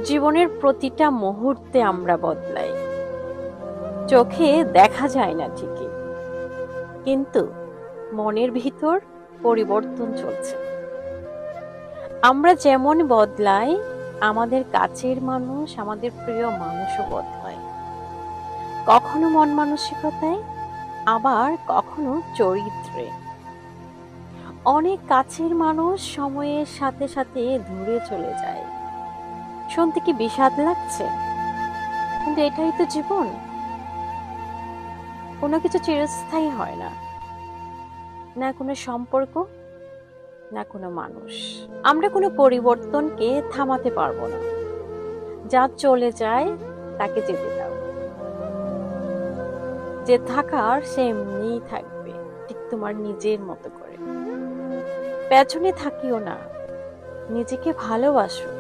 জীবনের প্রতিটা মুহূর্তে আমরা বদলাই। চোখে দেখা যায় না ঠিকই, কিন্তু মনের ভিতর পরিবর্তন চলছে। আমরা যেমন বদলাই, আমাদের কাছের মানুষ, আমাদের প্রিয় মানুষও বদলায়। কখনো মন মানসিকতায়, আবার কখনো চরিত্রে। অনেক কাছের মানুষ সময়ের সাথে সাথে দূরে চলে যায়। শুনতে কি বিষাদ লাগছে? কিন্তু এটাই তো জীবন। কোনো কিছু চিরস্থায়ী হয় না, না কোনো সম্পর্ক, না কোনো মানুষ। আমরা কোনো পরিবর্তনকে থামাতে পারবো না। যা চলে যায় তাকে যেতে দাও। যে থাকার সে এমনিই থাকবে, ঠিক তোমার নিজের মতো করে। পেছনে থাকিও না, নিজেকে ভালোবাসো।